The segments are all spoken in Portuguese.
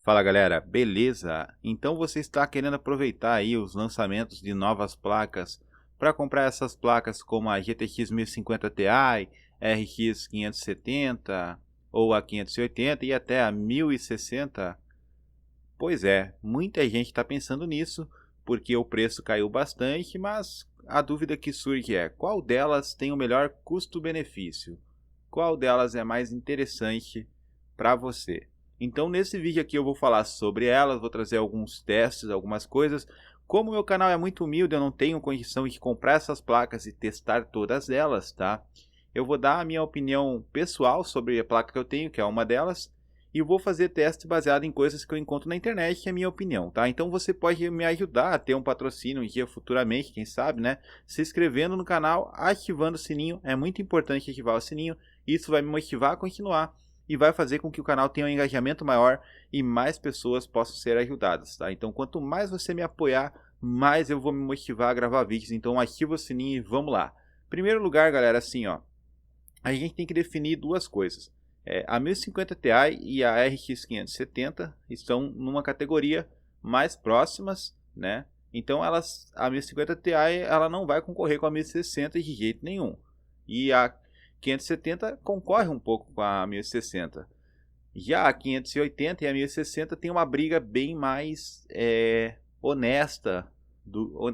Fala galera, beleza? Então você está querendo aproveitar aí os lançamentos de novas placas para comprar essas placas como a GTX 1050 Ti, RX 570 ou a 580 e até a 1060? Pois é, muita gente está pensando nisso porque o preço caiu bastante, mas a dúvida que surge é qual delas tem o melhor custo-benefício? Qual delas é mais interessante para você? Então nesse vídeo aqui eu vou falar sobre elas, vou trazer alguns testes, algumas coisas. Como meu canal é muito humilde, eu não tenho condição de comprar essas placas e testar todas elas, tá? Eu vou dar a minha opinião pessoal sobre a placa que eu tenho, que é uma delas, e vou fazer teste baseado em coisas que eu encontro na internet, que é a minha opinião, tá? Então você pode me ajudar a ter um patrocínio um dia futuramente, quem sabe, né? Se inscrevendo no canal, ativando o sininho, é muito importante ativar o sininho, isso vai me motivar a continuar e vai fazer com que o canal tenha um engajamento maior e mais pessoas possam ser ajudadas, tá? Então quanto mais você me apoiar, mais eu vou me motivar a gravar vídeos, então ativa o sininho e vamos lá. Primeiro lugar, galera, assim, ó, a gente tem que definir duas coisas. A 1050 Ti e a RX 570 estão numa categoria mais próximas, né? Então a 1050 Ti ela não vai concorrer com a 1060 de jeito nenhum. E a 570 concorre um pouco com a 1060. Já a 580 e a 1060 tem uma briga bem mais honesta,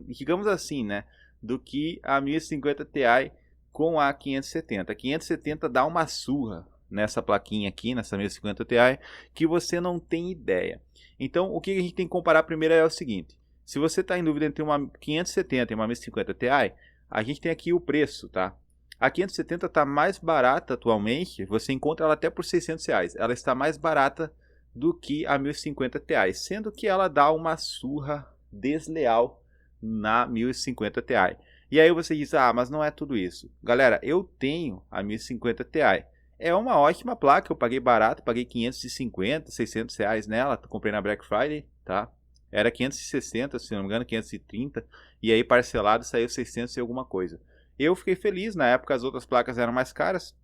digamos assim, né? Do que a 1050 Ti com a 570. A 570 dá uma surra nessa plaquinha aqui, nessa 1050 Ti, que você não tem ideia. Então, o que a gente tem que comparar primeiro é o seguinte. Se você está em dúvida entre uma 570 e uma 1050 Ti, a gente tem aqui o preço, tá? A 570 está mais barata atualmente, você encontra ela até por R$600. Ela está mais barata do que a 1050 Ti, sendo que ela dá uma surra desleal na 1050 Ti. E aí você diz, ah, mas não é tudo isso. Galera, eu tenho a 1050 Ti. É uma ótima placa, eu paguei barato, paguei 550, R$600 nela, comprei na Black Friday, tá? Era 560, se não me engano, 530, e aí parcelado saiu 600 e alguma coisa. Eu fiquei feliz, na época as outras placas eram mais caras,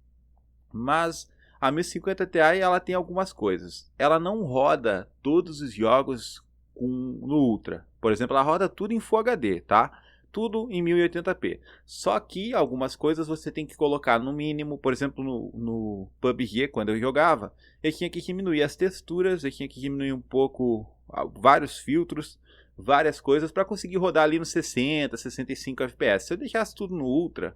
mas a 1050 Ti ela tem algumas coisas. Ela não roda todos os jogos no Ultra. Por exemplo, ela roda tudo em Full HD, tá? Tudo em 1080p. Só que algumas coisas você tem que colocar no mínimo. Por exemplo, no PUBG, quando eu jogava, eu tinha que diminuir as texturas, eu tinha que diminuir um pouco vários filtros, várias coisas para conseguir rodar ali nos 60, 65 FPS. Se eu deixasse tudo no Ultra,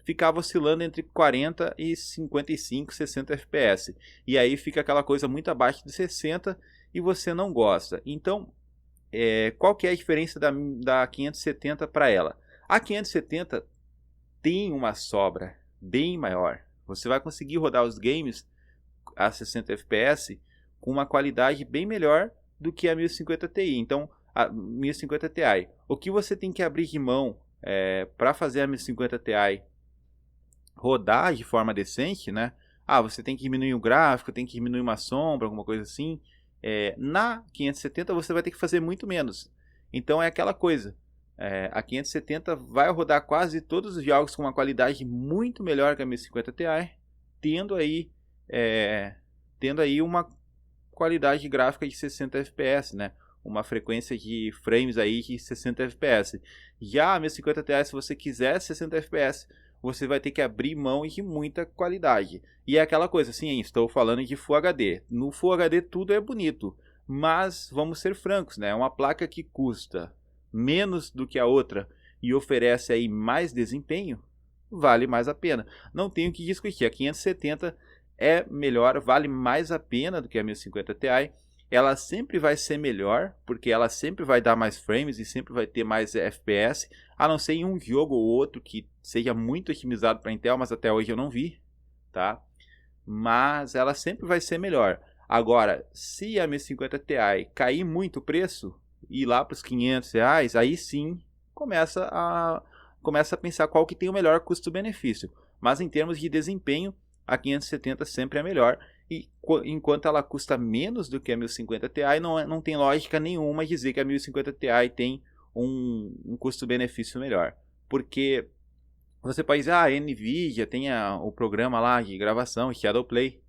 ficava oscilando entre 40 e 55, 60 FPS. E aí fica aquela coisa muito abaixo de 60 e você não gosta. Então, qual que é a diferença da 570 para ela? A 570 tem uma sobra bem maior. Você vai conseguir rodar os games a 60 FPS com uma qualidade bem melhor do que a 1050 Ti. Então, a 1050 Ti, o que você tem que abrir de mão para fazer a 1050 Ti rodar de forma decente, né? Ah, você tem que diminuir o gráfico, tem que diminuir uma sombra, alguma coisa assim. Na 570 você vai ter que fazer muito menos. Então é aquela coisa. A 570 vai rodar quase todos os jogos com uma qualidade muito melhor que a 1050 Ti, tendo aí uma qualidade gráfica de 60 FPS, né? Uma frequência de frames aí de 60 FPS. Já a 1050 Ti, se você quiser 60 FPS, você vai ter que abrir mão de muita qualidade. E é aquela coisa, sim, estou falando de Full HD. No Full HD tudo é bonito, mas vamos ser francos, né? Uma placa que custa menos do que a outra e oferece aí mais desempenho, vale mais a pena. Não tenho que discutir, a 570 é melhor, vale mais a pena do que a 1050 Ti. Ela sempre vai ser melhor, porque ela sempre vai dar mais frames e sempre vai ter mais FPS, a não ser em um jogo ou outro que seja muito otimizado para Intel, mas até hoje eu não vi, tá? Mas ela sempre vai ser melhor. Agora, se a 1050 Ti cair muito o preço, ir lá para os R$500, aí sim começa a pensar qual que tem o melhor custo-benefício. Mas em termos de desempenho, a 570 sempre é melhor. E enquanto ela custa menos do que a 1050 Ti, não tem lógica nenhuma dizer que a 1050 Ti tem um custo-benefício melhor. Porque você pode dizer, a NVIDIA tem o programa lá de gravação, Shadowplay.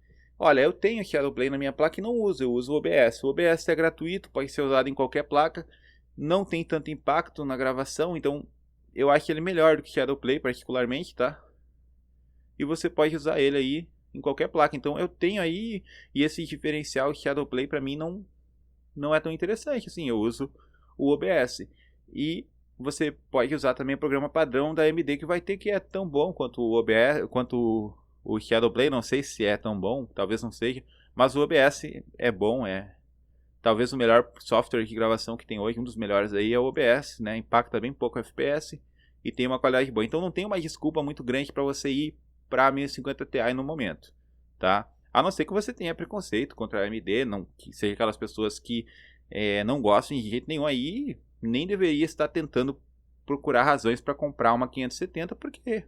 Olha, eu tenho Shadowplay na minha placa e não uso, eu uso o OBS. O OBS é gratuito, pode ser usado em qualquer placa, não tem tanto impacto na gravação, então eu acho ele melhor do que Shadowplay particularmente, tá? E você pode usar ele aí em qualquer placa. Então eu tenho aí, e esse diferencial Shadowplay para mim não é tão interessante assim, eu uso o OBS. E você pode usar também o programa padrão da AMD que vai ter, que é tão bom quanto o OBS, quanto o Shadowplay, não sei se é tão bom, talvez não seja, mas o OBS é bom, é talvez o melhor software de gravação que tem hoje, um dos melhores aí é o OBS, né? Impacta bem pouco FPS e tem uma qualidade boa. Então não tem uma desculpa muito grande para você ir para a 1050 Ti no momento, tá? A não ser que você tenha preconceito contra a AMD, não, que seja aquelas pessoas que não gostam de jeito nenhum aí, nem deveria estar tentando procurar razões para comprar uma 570, porque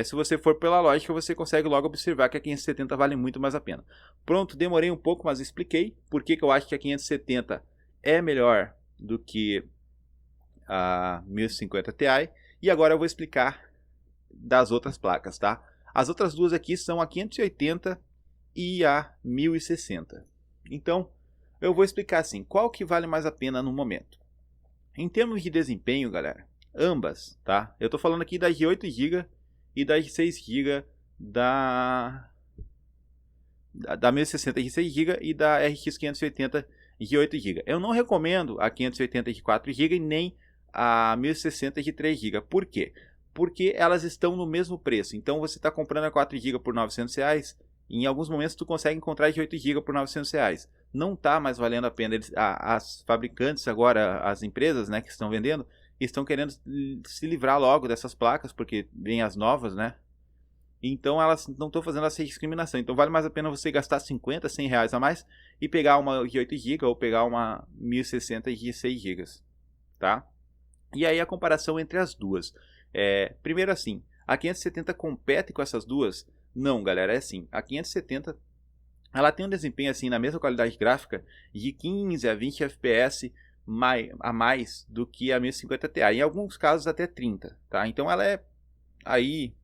se você for pela lógica, você consegue logo observar que a 570 vale muito mais a pena. Pronto, demorei um pouco, mas expliquei por que eu acho que a 570 é melhor do que a 1050 Ti. E agora eu vou explicar das outras placas, tá? As outras duas aqui são a 580 e a 1060. Então, eu vou explicar assim, qual que vale mais a pena no momento. Em termos de desempenho, galera, ambas, tá? Eu tô falando aqui das de 8 GB e das 6 GB da 1060 de 6 GB e da RX 580 de 8 GB. Eu não recomendo a 580 de 4 GB nem a 1060 de 3 GB. Por quê? Porque elas estão no mesmo preço. Então você está comprando a 4 GB por R$900, em alguns momentos tu consegue encontrar de 8 GB por R$900. Não está mais valendo a pena. As fabricantes agora, as empresas, né, que estão vendendo, estão querendo se livrar logo dessas placas, porque vem as novas, né? Então elas não estão fazendo essa discriminação. Então vale mais a pena você gastar 50, 100 reais a mais e pegar uma de 8 GB ou pegar uma 1060 de 6 GB, tá? E aí a comparação entre as duas. Primeiro assim, a 570 compete com essas duas? Não, galera, é assim. A 570 ela tem um desempenho assim na mesma qualidade gráfica de 15 a 20 FPS a mais do que a 1050 Ti. Em alguns casos até 30, tá? Então ela é aí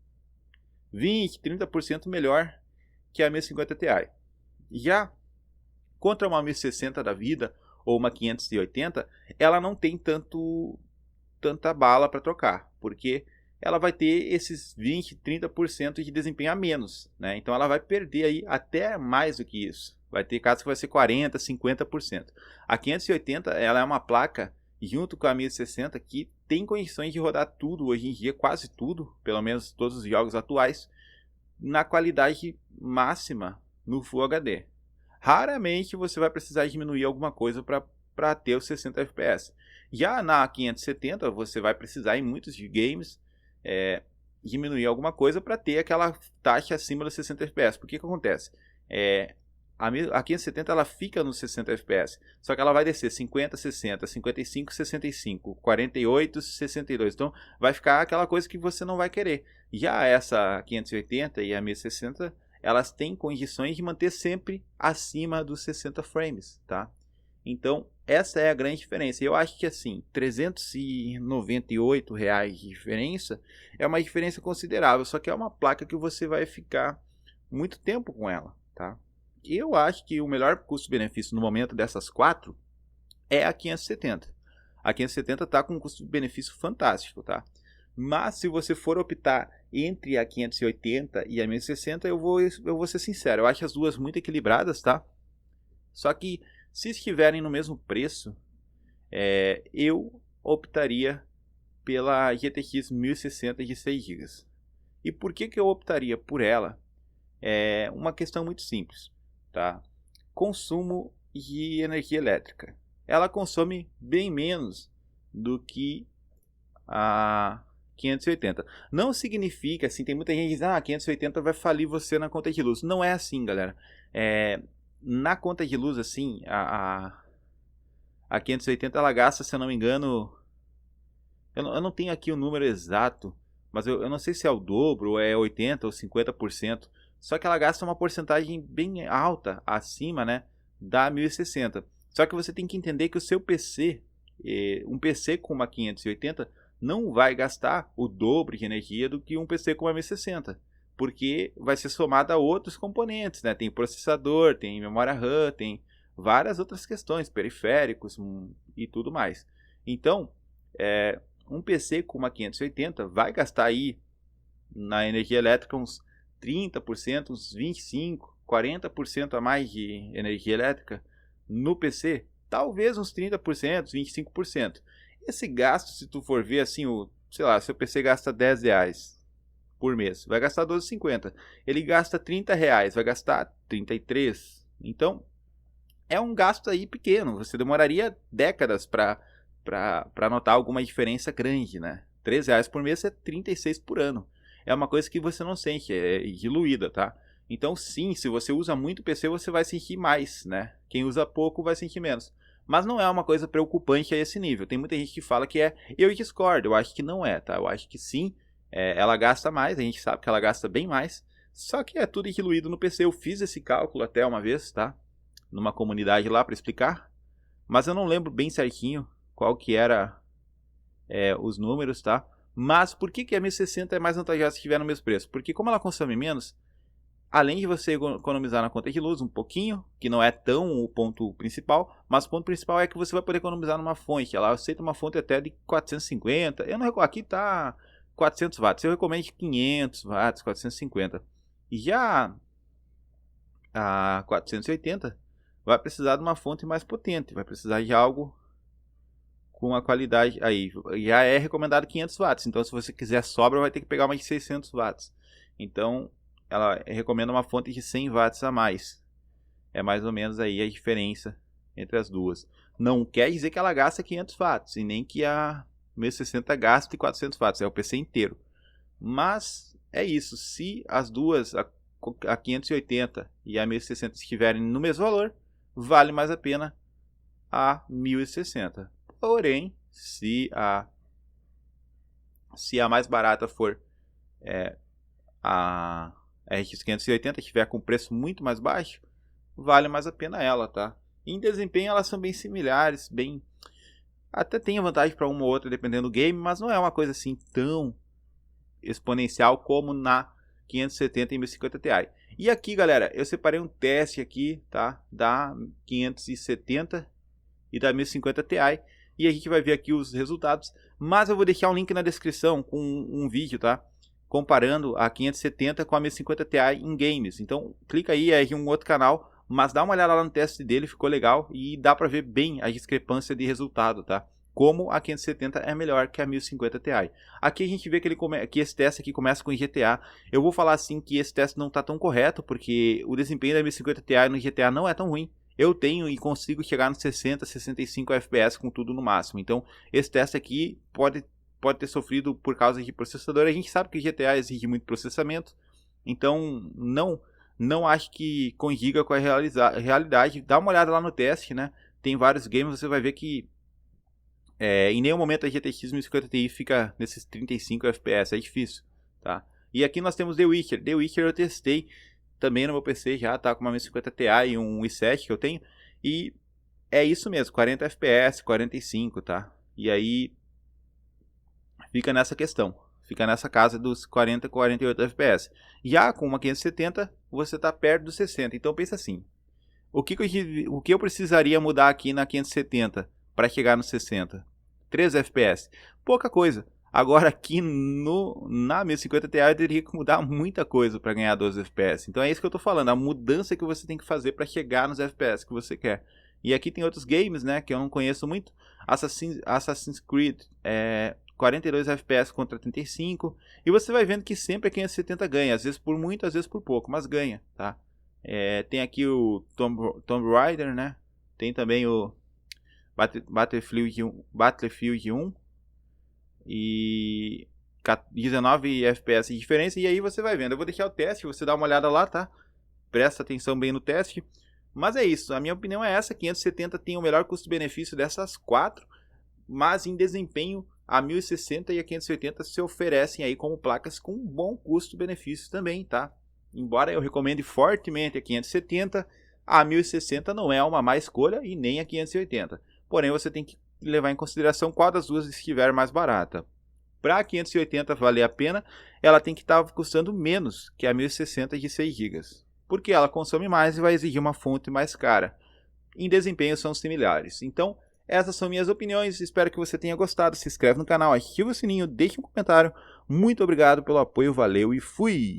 20, 30% melhor que a 1050 Ti. Já contra uma 1060 da vida ou uma 580, ela não tem tanta bala para trocar, porque ela vai ter esses 20, 30% de desempenho a menos, né? Então ela vai perder aí até mais do que isso. Vai ter casos que vai ser 40, 50%. A 580, ela é uma placa junto com a 1060 que tem condições de rodar tudo hoje em dia, quase tudo, pelo menos todos os jogos atuais, na qualidade máxima no Full HD. Raramente você vai precisar diminuir alguma coisa para ter os 60 FPS. Já na 570 você vai precisar em muitos games diminuir alguma coisa para ter aquela taxa acima dos 60 FPS. Porque que acontece? A 570 ela fica nos 60 FPS, só que ela vai descer 50, 60, 55, 65, 48, 62. Então vai ficar aquela coisa que você não vai querer. Já essa 580 e a 1060, elas têm condições de manter sempre acima dos 60 frames, tá? Então essa é a grande diferença. Eu acho que assim, R$398 de diferença é uma diferença considerável, só que é uma placa que você vai ficar muito tempo com ela, tá? Eu acho que o melhor custo-benefício no momento dessas quatro é a 570. A 570 está com um custo-benefício fantástico, tá? Mas se você for optar entre a 580 e a 1060, eu vou ser sincero, eu acho as duas muito equilibradas, tá? Só que se estiverem no mesmo preço, eu optaria pela GTX 1060 de 6 GB. E por que eu optaria por ela? É uma questão muito simples, tá? Consumo de energia elétrica. Ela consome bem menos do que a 580. Não significa, assim, tem muita gente que diz, 580 vai falir você na conta de luz. Não é assim, galera. Na conta de luz, assim, a 580 ela gasta, se eu não me engano, eu não tenho aqui o número exato, mas eu não sei se é o dobro, ou é 80% ou 50%, só que ela gasta uma porcentagem bem alta, acima, né, da 1060. Só que você tem que entender que o seu PC, um PC com uma 580, não vai gastar o dobro de energia do que um PC com uma 1060. porque vai ser somada a outros componentes, né? Tem processador, tem memória RAM, tem várias outras questões, periféricos e tudo mais. Então, um PC com uma 580 vai gastar aí na energia elétrica uns 30%, uns 25%, 40% a mais de energia elétrica no PC. Talvez uns 30%, 25%. Esse gasto, se tu for ver assim, sei lá, seu PC gasta R$10 por mês, vai gastar R$12,50. Ele gasta R$30, vai gastar R$33. Então, é um gasto aí pequeno. Você demoraria décadas para notar alguma diferença grande, né? R$3 por mês é 36 por ano. É uma coisa que você não sente, é diluída, tá? Então, sim, se você usa muito PC, você vai sentir mais, né? Quem usa pouco vai sentir menos. Mas não é uma coisa preocupante a esse nível. Tem muita gente que fala que é. Eu discordo, eu acho que não é, tá? Eu acho que sim, ela gasta mais, a gente sabe que ela gasta bem mais. Só que é tudo diluído no PC. Eu fiz esse cálculo até uma vez, tá? Numa comunidade lá para explicar. Mas eu não lembro bem certinho qual que era os números, tá? Mas por que a 1060 é mais vantajosa se estiver no mesmo preço? Porque como ela consome menos, além de você economizar na conta de luz um pouquinho, que não é tão o ponto principal, mas o ponto principal é que você vai poder economizar numa fonte. Ela aceita uma fonte até de 450. Eu não recomendo, aqui tá 400 watts. Eu recomendo de 500 watts, 450. E já a 480 vai precisar de uma fonte mais potente, vai precisar de algo com a qualidade aí. Já é recomendado 500 watts, então se você quiser sobra vai ter que pegar uma de 600 watts. Então ela recomenda uma fonte de 100 watts a mais. É mais ou menos aí a diferença entre as duas. Não quer dizer que ela gasta 500 watts e nem que a 1060 gaste 400 watts, é o PC inteiro. Mas é isso, se as duas, a 580 e a 1060 estiverem no mesmo valor, vale mais a pena a 1060. Porém, se a mais barata for a RX 580, estiver com preço muito mais baixo, vale mais a pena ela, tá? Em desempenho elas são bem similares, até tem vantagem para uma ou outra dependendo do game, mas não é uma coisa assim tão exponencial como na 570 e 1050 Ti. E aqui, galera, eu separei um teste aqui, tá? Da 570 e da 1050 Ti. E a gente vai ver aqui os resultados. Mas eu vou deixar um link na descrição com um vídeo, tá? Comparando a 570 com a 1050 Ti em games. Então, clica aí, é um outro canal. Mas dá uma olhada lá no teste dele, ficou legal. E dá pra ver bem a discrepância de resultado, tá? Como a 570 é melhor que a 1050 Ti. Aqui a gente vê que esse teste aqui começa com GTA. Eu vou falar assim que esse teste não está tão correto, porque o desempenho da 1050 Ti no GTA não é tão ruim. Eu tenho e consigo chegar nos 60, 65 FPS com tudo no máximo. Então esse teste aqui pode ter sofrido por causa de processador. A gente sabe que o GTA exige muito processamento. Então não acho que condiga com a realidade. Dá uma olhada lá no teste, né? Tem vários games, você vai ver que em nenhum momento a GTX 1050 Ti fica nesses 35 FPS, é difícil, tá? E aqui nós temos The Witcher. The Witcher eu testei também no meu PC já, tá? Com uma 1050 Ti e um i7 que eu tenho. E é isso mesmo, 40 FPS, 45, tá? E aí fica nessa questão. Fica nessa casa dos 40, 48 FPS. Já com uma 570, você tá perto dos 60. Então pensa assim, o que eu precisaria mudar aqui na 570 para chegar nos 60? 3 FPS. Pouca coisa. Agora aqui na 1050 Ti eu teria que mudar muita coisa para ganhar 12 FPS. Então é isso que eu estou falando, a mudança que você tem que fazer para chegar nos FPS que você quer. E aqui tem outros games, né, que eu não conheço muito. Assassin's Creed 42 FPS contra 35. E você vai vendo que sempre a 570 ganha, às vezes por muito, às vezes por pouco, mas ganha, tá? Tem aqui o Tomb Raider, né? Tem também o Battlefield 1 e 19 FPS de diferença. E aí você vai vendo. Eu vou deixar o teste, você dá uma olhada lá, tá? Presta atenção bem no teste. Mas é isso, a minha opinião é essa. 570 tem o melhor custo-benefício dessas 4, mas em desempenho a 1060 e a 580 se oferecem aí como placas com um bom custo-benefício também, tá? Embora eu recomende fortemente a 570, a 1060 não é uma má escolha e nem a 580. Porém, você tem que levar em consideração qual das duas estiver mais barata. Para a 580 valer a pena, ela tem que estar custando menos que a 1060 de 6 GB, porque ela consome mais e vai exigir uma fonte mais cara. Em desempenho são similares. Então, essas são minhas opiniões, espero que você tenha gostado. Se inscreve no canal, ativa o sininho, deixe um comentário. Muito obrigado pelo apoio, valeu e fui!